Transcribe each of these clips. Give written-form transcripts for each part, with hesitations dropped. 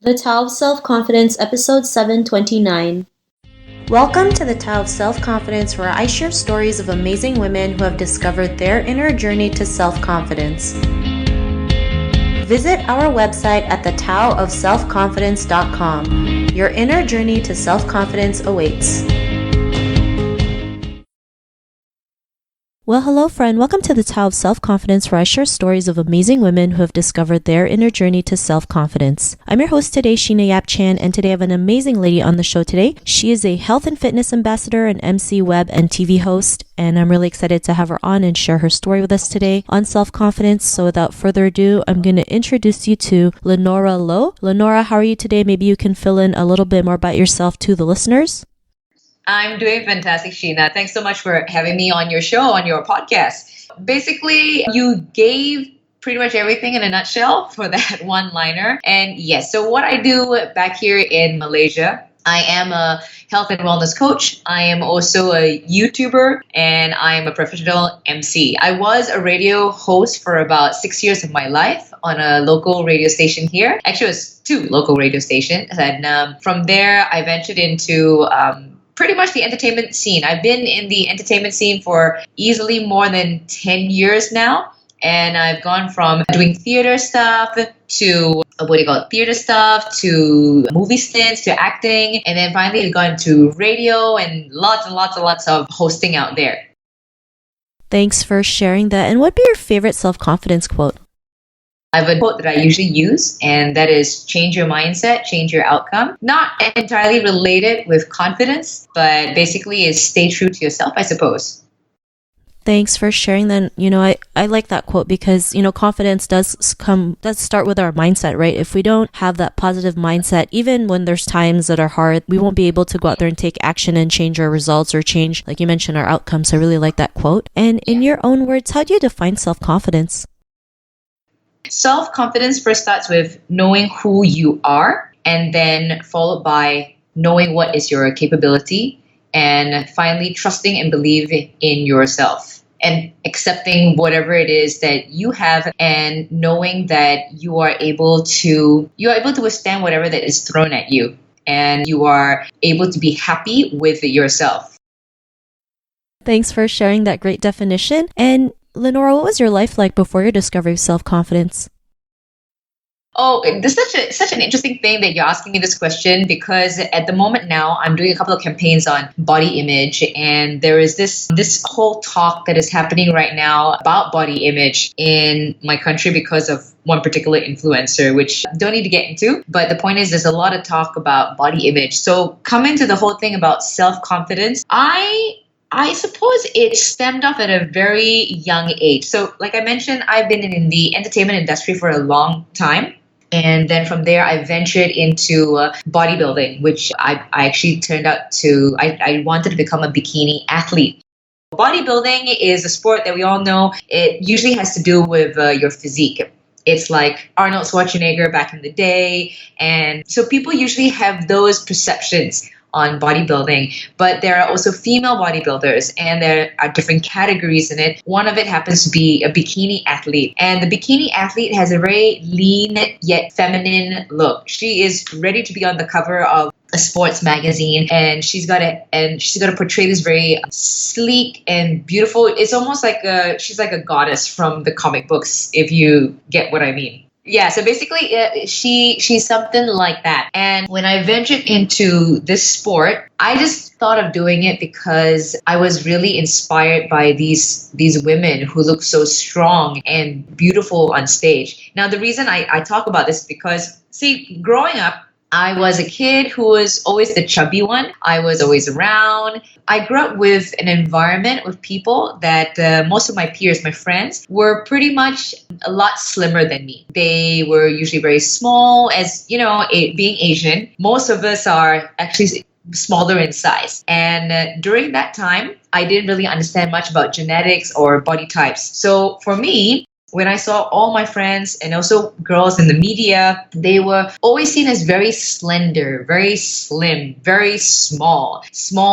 The Tao of Self-Confidence, Episode 729. Welcome to the Tao of Self-Confidence, where I share stories of amazing women who have discovered their inner journey to self-confidence. Visit our website at thetaoofselfconfidence.com. Your inner journey to self-confidence awaits. Well, hello friend. Welcome to the Tao of Self-Confidence, where I share stories of amazing women who have discovered their inner journey to self-confidence. I'm your host today, Sheena Yap Chan, and today I have an amazing lady on the show today. She is a health and fitness ambassador, an MC, web, and TV host, and I'm really excited to have her on and share her story with us today on self-confidence. So without further ado, I'm going to introduce you to Linora Low. Linora, how are you today? Maybe you can fill in a little bit more about yourself to the listeners. I'm doing fantastic, Sheena. Thanks so much for having me on your show, on your podcast. Basically, you gave pretty much everything in a nutshell for that one-liner. And yes, so what I do back here in Malaysia, I am a health and wellness coach. I am also a YouTuber, and I am a professional MC. I was a radio host for about 6 years of my life on a local radio station here. Actually, it was 2 local radio stations. And from there, I ventured into pretty much the entertainment scene. I've been in the entertainment scene for easily more than 10 years now. And I've gone from doing theater stuff to theater stuff to movie stints to acting. And then finally I've gone to radio and lots of hosting out there. Thanks for sharing that. And what'd be your favorite self-confidence quote? I have a quote that I usually use, and that is change your mindset, change your outcome. Not entirely related with confidence, but basically is stay true to yourself, I suppose. Thanks for sharing that. I like that quote because, confidence does start with our mindset, right? If we don't have that positive mindset, even when there's times that are hard, we won't be able to go out there and take action and change our results or change, like you mentioned, our outcomes. So I really like that quote. And in your own words, how do you define self-confidence? Self-confidence first starts with knowing who you are, and then followed by knowing what is your capability, and finally trusting and believing in yourself and accepting whatever it is that you have, and knowing that you are able to withstand whatever that is thrown at you, and you are able to be happy with yourself. Thanks for sharing that great definition. And Linora, what was your life like before your discovery of self-confidence? Oh, this is such an interesting thing that you're asking me this question, because at the moment now I'm doing a couple of campaigns on body image, and there is this whole talk that is happening right now about body image in my country because of one particular influencer, which I don't need to get into. But the point is, there's a lot of talk about body image. So coming to the whole thing about self-confidence, I suppose it stemmed off at a very young age. So like I mentioned, I've been in the entertainment industry for a long time. And then from there, I ventured into bodybuilding, which I actually turned out to, I wanted to become a bikini athlete. Bodybuilding is a sport that we all know. It usually has to do with your physique. It's like Arnold Schwarzenegger back in the day. And so people usually have those perceptions on bodybuilding, but there are also female bodybuilders, and there are different categories in it. One of it happens to be a bikini athlete, and the bikini athlete has a very lean yet feminine look. She is ready to be on the cover of a sports magazine, and she's got to portray this very sleek and beautiful. It's almost like she's like a goddess from the comic books, if you get what I mean. Yeah, so basically she's something like that. And when I ventured into this sport, I just thought of doing it because I was really inspired by these women who look so strong and beautiful on stage. Now, the reason I talk about this is because, see, growing up, I was a kid who was always the chubby one. I was always around. I grew up with an environment with people that most of my peers, my friends, were pretty much a lot slimmer than me. They were usually very small. As you know, being Asian, most of us are actually smaller in size. And during that time, I didn't really understand much about genetics or body types. So for me, when I saw all my friends and also girls in the media, they were always seen as very slender, very slim, very small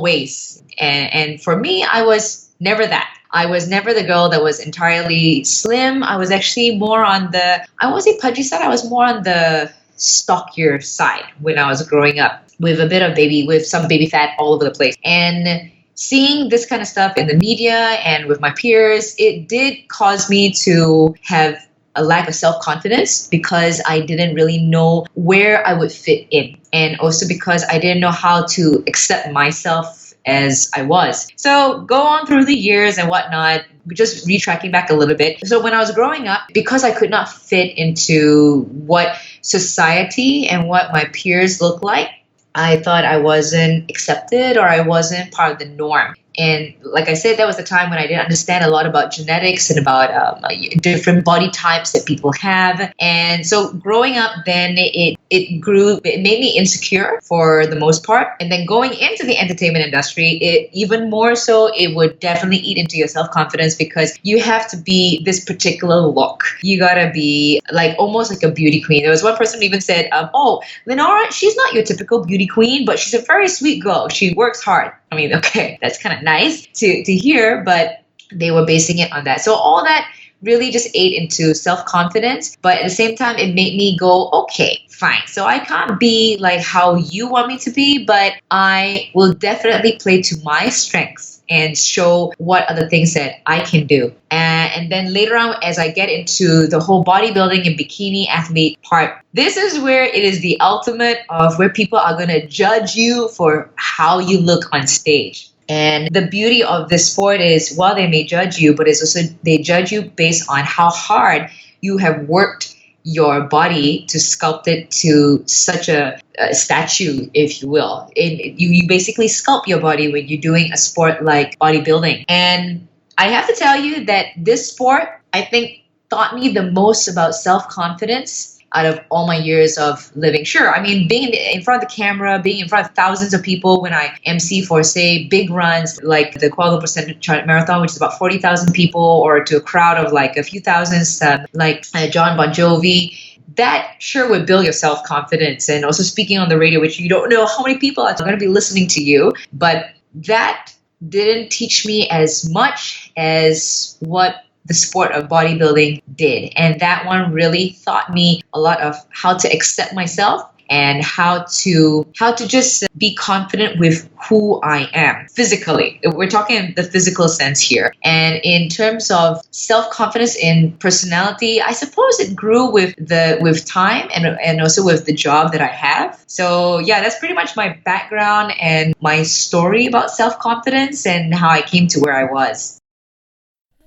waist. And for me, I was never that. I was never the girl that was entirely slim. I was actually more on the, I won't say pudgy side, I was more on the stockier side when I was growing up, with a bit of with some baby fat all over the place. And seeing this kind of stuff in the media and with my peers, it did cause me to have a lack of self-confidence because I didn't really know where I would fit in. And also because I didn't know how to accept myself as I was. So go on through the years and whatnot, just retracking back a little bit. So when I was growing up, because I could not fit into what society and what my peers look like, I thought I wasn't accepted or I wasn't part of the norm. And like I said, that was the time when I didn't understand a lot about genetics and about different body types that people have. And so growing up, then it made me insecure for the most part. And then going into the entertainment industry, it even more so, it would definitely eat into your self-confidence because you have to be this particular look. You gotta be like almost like a beauty queen. There was one person who even said, oh, Linora, she's not your typical beauty queen, but she's a very sweet girl. She works hard. I mean, okay, that's kind of nice to hear, but they were basing it on that. So all that really just ate into self-confidence. But at the same time, it made me go, okay, fine. So I can't be like how you want me to be, but I will definitely play to my strengths and show what are the things that I can do. And then later on, as I get into the whole bodybuilding and bikini athlete part, this is where it is the ultimate of where people are going to judge you for how you look on stage. And the beauty of this sport is, while they may judge you, but it's also they judge you based on how hard you have worked your body to sculpt it to such a statue, if you will. You basically sculpt your body when you're doing a sport like bodybuilding. And I have to tell you that this sport, I think, taught me the most about self-confidence out of all my years of living. Sure, I mean, being in front of the camera, being in front of thousands of people when I MC for, say, big runs like the Kuala Lumpur Central Marathon, which is about 40,000 people, or to a crowd of like a few thousands, like John Bon Jovi, that sure would build your self-confidence. And also speaking on the radio, which you don't know how many people are going to be listening to you, but that didn't teach me as much as what the sport of bodybuilding did. And that one really taught me a lot of how to accept myself and how to just be confident with who I am physically. We're talking in the physical sense here. And in terms of self-confidence in personality, I suppose it grew with time and also with the job that I have. So yeah, that's pretty much my background and my story about self-confidence and how I came to where I was.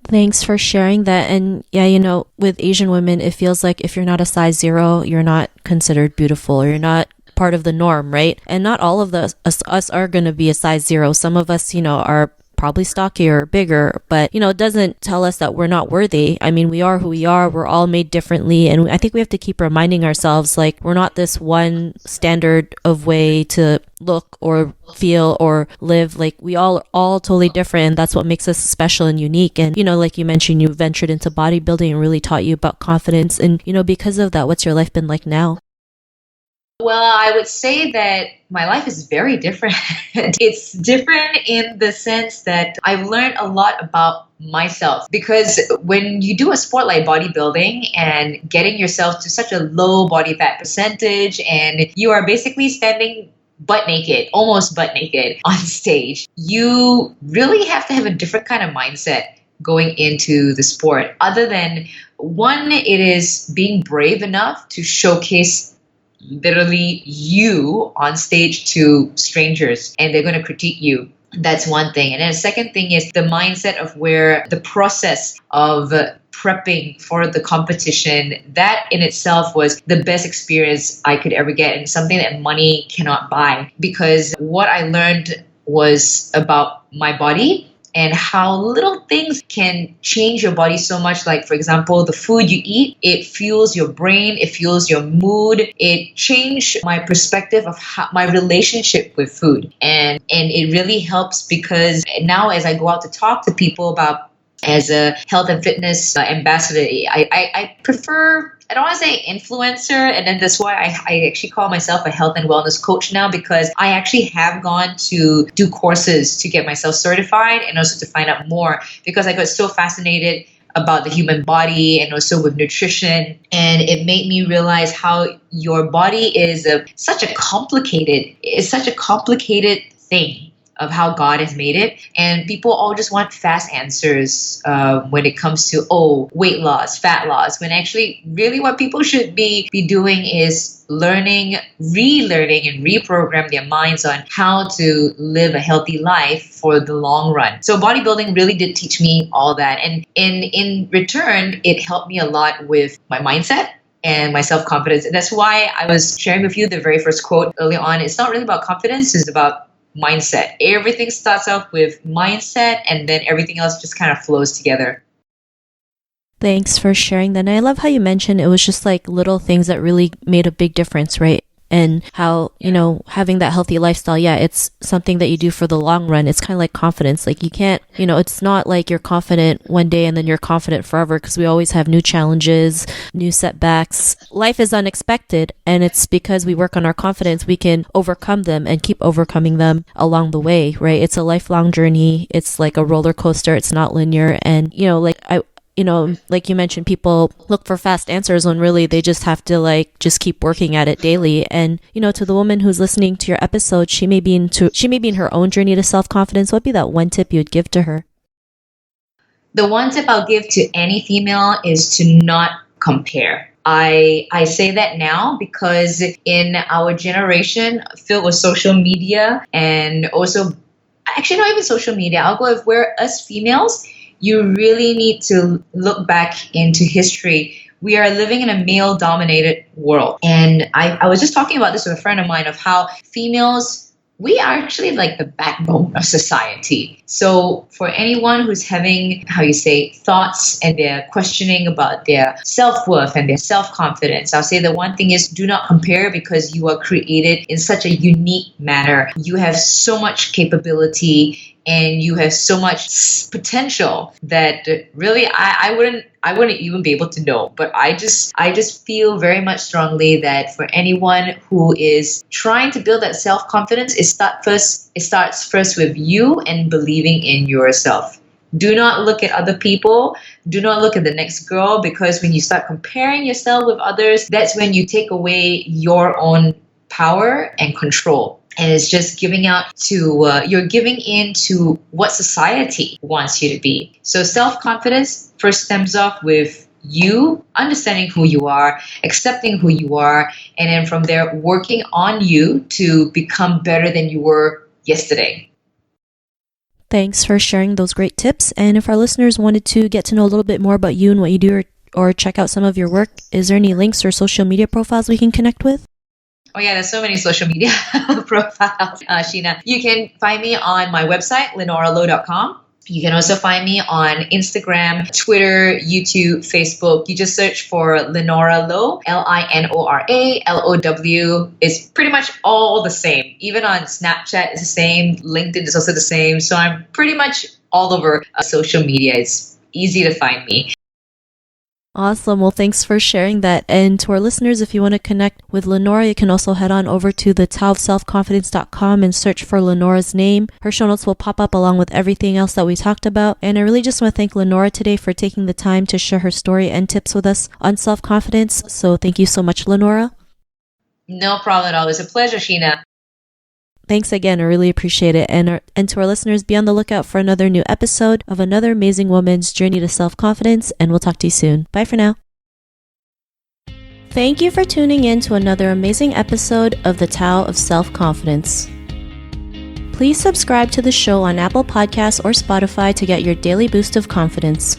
Thanks for sharing that. And yeah, with Asian women, it feels like if you're not a size 0, you're not considered beautiful, or you're not part of the norm, right? And not all of us are going to be a size 0. Some of us, are probably stockier or bigger, but it doesn't tell us that we're not worthy. I mean, we are who we are. We're all made differently, and I think we have to keep reminding ourselves, like, we're not this one standard of way to look or feel or live. Like, we all are all totally different, and that's what makes us special and unique. And like you mentioned, you ventured into bodybuilding and really taught you about confidence. And because of that, what's your life been like now? Well, I would say that my life is very different. It's different in the sense that I've learned a lot about myself, because when you do a sport like bodybuilding and getting yourself to such a low body fat percentage, and you are basically standing butt naked, almost butt naked on stage, you really have to have a different kind of mindset going into the sport. Other than, one, it is being brave enough to showcase literally you on stage to strangers, and they're going to critique you. That's one thing. And then the second thing is the mindset of where the process of prepping for the competition, that in itself was the best experience I could ever get, and something that money cannot buy. Because what I learned was about my body and how little things can change your body so much. Like, for example, the food you eat, it fuels your brain, it fuels your mood. It changed my perspective of my relationship with food. And it really helps, because now as I go out to talk to people about, as a health and fitness ambassador, I prefer, I don't want to say influencer, and then that's why I actually call myself a health and wellness coach now, because I actually have gone to do courses to get myself certified and also to find out more, because I got so fascinated about the human body and also with nutrition. And it made me realize how your body is such a complicated thing of how God has made it. And people all just want fast answers when it comes to, weight loss, fat loss, when actually really what people should be doing is learning, relearning, and reprogram their minds on how to live a healthy life for the long run. So bodybuilding really did teach me all that. And in return, it helped me a lot with my mindset and my self-confidence. And that's why I was sharing with you the very first quote early on. It's not really about confidence, it's about mindset. Everything starts off with mindset, and then everything else just kind of flows together. Thanks for sharing that. And I love how you mentioned it was just like little things that really made a big difference, right? And how, having that healthy lifestyle, it's something that you do for the long run. It's kind of like confidence. Like you can't, it's not like you're confident one day and then you're confident forever, because we always have new challenges, new setbacks. Life is unexpected, and it's because we work on our confidence, we can overcome them and keep overcoming them along the way, right? It's a lifelong journey. It's like a roller coaster. It's not linear. And, like you mentioned, people look for fast answers when really they just have to just keep working at it daily. And, to the woman who's listening to your episode, she may be in her own journey to self-confidence. What'd be that one tip you would give to her? The one tip I'll give to any female is to not compare. I say that now because in our generation filled with social media, and also, actually not even social media, I'll go with where us females, you really need to look back into history. We are living in a male-dominated world. And I was just talking about this with a friend of mine of how females, we are actually like the backbone of society. So for anyone who's having, thoughts and they're questioning about their self-worth and their self-confidence, I'll say the one thing is do not compare, because you are created in such a unique manner. You have so much capability and you have so much potential that really I wouldn't even be able to know. But I just feel very much strongly that for anyone who is trying to build that self-confidence, it starts first with you and believing in yourself. Do not look at other people. Do not look at the next girl, because when you start comparing yourself with others, that's when you take away your own power and control. And it's just you're giving in to what society wants you to be. So self-confidence first stems off with you understanding who you are, accepting who you are, and then from there, working on you to become better than you were yesterday. Thanks for sharing those great tips. And if our listeners wanted to get to know a little bit more about you and what you do, or check out some of your work, is there any links or social media profiles we can connect with? Oh yeah, there's so many social media profiles, Sheena. You can find me on my website, linoralow.com. You can also find me on Instagram, Twitter, YouTube, Facebook. You just search for Linora Low, LINORA LOW. It's pretty much all the same. Even on Snapchat, it's the same. LinkedIn is also the same. So I'm pretty much all over social media. It's easy to find me. Awesome. Well, thanks for sharing that. And to our listeners, if you want to connect with Linora, you can also head on over to the taoofselfconfidence.com and search for Linora's name. Her show notes will pop up along with everything else that we talked about. And I really just want to thank Linora today for taking the time to share her story and tips with us on self-confidence. So thank you so much, Linora. No problem at all. It's a pleasure, Sheena. Thanks again. I really appreciate it. And to our listeners, be on the lookout for another new episode of another amazing woman's journey to self-confidence. And we'll talk to you soon. Bye for now. Thank you for tuning in to another amazing episode of the Tao of Self-Confidence. Please subscribe to the show on Apple Podcasts or Spotify to get your daily boost of confidence.